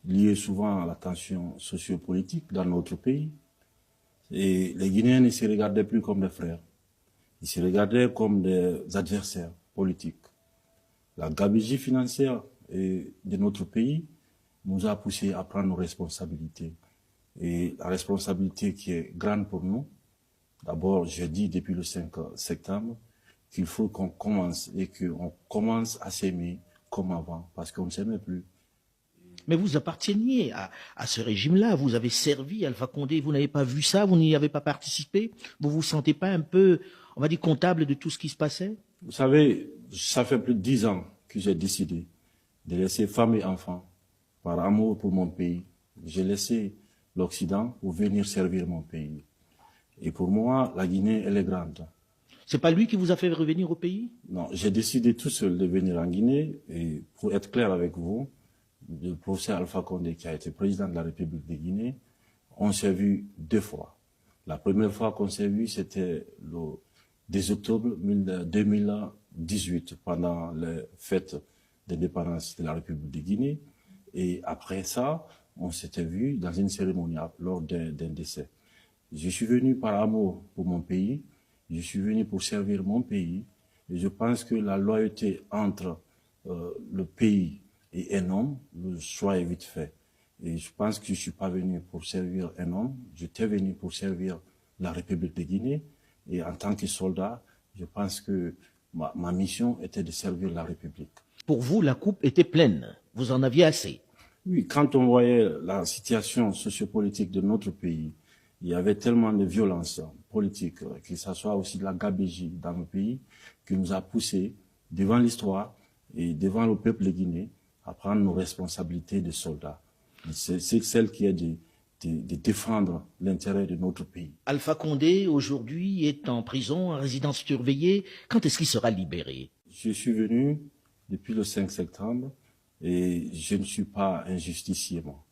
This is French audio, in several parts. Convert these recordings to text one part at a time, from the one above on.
liées souvent à la tension sociopolitique dans notre pays. Et les Guinéens ne se regardaient plus comme des frères. Ils se regardaient comme des adversaires politiques. La gabegie financière de notre pays nous a poussés à prendre nos responsabilités. Et la responsabilité qui est grande pour nous, d'abord, j'ai dit depuis le 5 septembre qu'il faut qu'on commence et qu'on commence à s'aimer comme avant, parce qu'on ne s'aimait plus. Mais vous apparteniez à ce régime-là, vous avez servi Alpha Condé, vous n'avez pas vu ça, vous n'y avez pas participé, vous vous sentez pas un peu, on va dire, comptable de tout ce qui se passait? Vous savez, ça fait plus de 10 ans que j'ai décidé de laisser femme et enfants par amour pour mon pays. J'ai laissé l'Occident pour venir servir mon pays. Et pour moi, la Guinée, elle est grande. C'est pas lui qui vous a fait revenir au pays? Non, j'ai décidé tout seul de venir en Guinée. Et pour être clair avec vous, le professeur Alpha Condé, qui a été président de la République de Guinée, on s'est vu 2 fois. La première fois qu'on s'est vu, c'était le 10 octobre 2018, pendant les fêtes d'indépendance de la République de Guinée. Et après ça, on s'était vu dans une cérémonie lors d'un décès. Je suis venu par amour pour mon pays, je suis venu pour servir mon pays, et je pense que la loyauté entre le pays et un homme, le choix est vite fait. Et je pense que je ne suis pas venu pour servir un homme, j'étais venu pour servir la République de Guinée, et en tant que soldat, je pense que ma mission était de servir la République. Pour vous, la coupe était pleine, vous en aviez assez? Oui, quand on voyait la situation sociopolitique de notre pays, il y avait tellement de violence politique, que ce soit aussi de la gabegie dans le pays, qui nous a poussés devant l'histoire et devant le peuple de Guinée à prendre nos responsabilités de soldats. C'est celle qui est de défendre l'intérêt de notre pays. Alpha Condé, aujourd'hui, est en prison, en résidence surveillée. Quand est-ce qu'il sera libéré? Je suis venu depuis le 5 septembre et je ne suis pas un justicier, moi.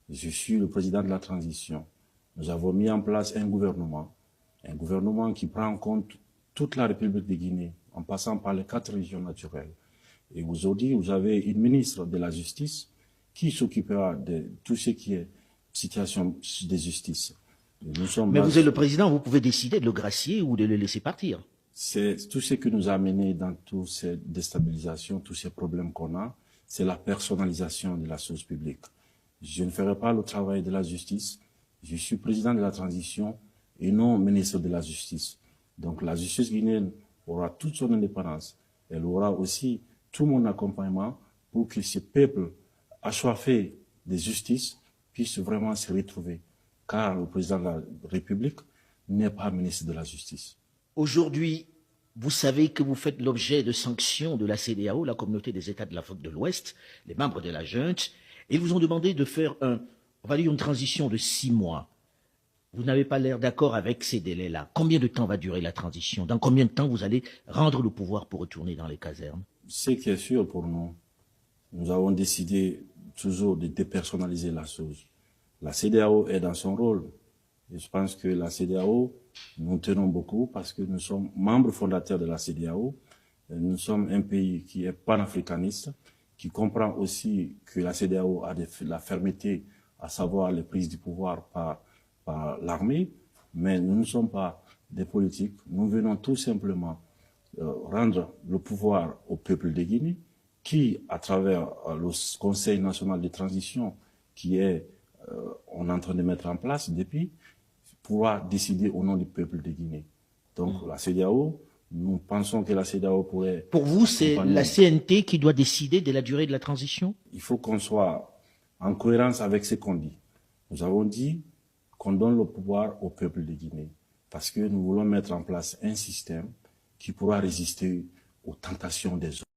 Je suis le président de la transition. Nous avons mis en place un gouvernement qui prend en compte toute la République de Guinée, en passant par les 4 régions naturelles. Et aujourd'hui, vous avez une ministre de la Justice qui s'occupera de tout ce qui est situation de justice. Mais vous êtes le président, vous pouvez décider de le gracier ou de le laisser partir. C'est tout ce qui nous a amené dans toutes ces déstabilisations, tous ces problèmes qu'on a, c'est la personnalisation de la chose publique. Je ne ferai pas le travail de la justice. Je suis président de la transition et non ministre de la Justice. Donc la justice guinéenne aura toute son indépendance. Elle aura aussi tout mon accompagnement pour que ce peuple assoiffé de justice puisse vraiment se retrouver. Car le président de la République n'est pas ministre de la Justice. Aujourd'hui, vous savez que vous faites l'objet de sanctions de la CEDEAO, la communauté des États de l'Afrique de l'Ouest, les membres de la junte, et ils vous ont demandé de faire on va dire une transition de 6 mois. Vous n'avez pas l'air d'accord avec ces délais-là. Combien de temps va durer la transition? Dans combien de temps vous allez rendre le pouvoir pour retourner dans les casernes? Ce qui est sûr pour nous, nous avons décidé toujours de dépersonnaliser la chose. La CEDEAO est dans son rôle. Et je pense que la CEDEAO, nous tenons beaucoup parce que nous sommes membres fondateurs de la CEDEAO. Nous sommes un pays qui est panafricaniste, qui comprend aussi que la CEDEAO a de la fermeté, à savoir les prises du pouvoir par l'armée, mais nous ne sommes pas des politiques. Nous venons tout simplement rendre le pouvoir au peuple de Guinée, qui, à travers le Conseil national de transition, on est en train de mettre en place depuis, pourra décider au nom du peuple de Guinée. Donc la CEDEAO, nous pensons que la CEDEAO pourrait... Pour vous, c'est la CNT qui doit décider de la durée de la transition? Il faut qu'on soit en cohérence avec ce qu'on dit. Nous avons dit qu'on donne le pouvoir au peuple de Guinée parce que nous voulons mettre en place un système qui pourra résister aux tentations des autres.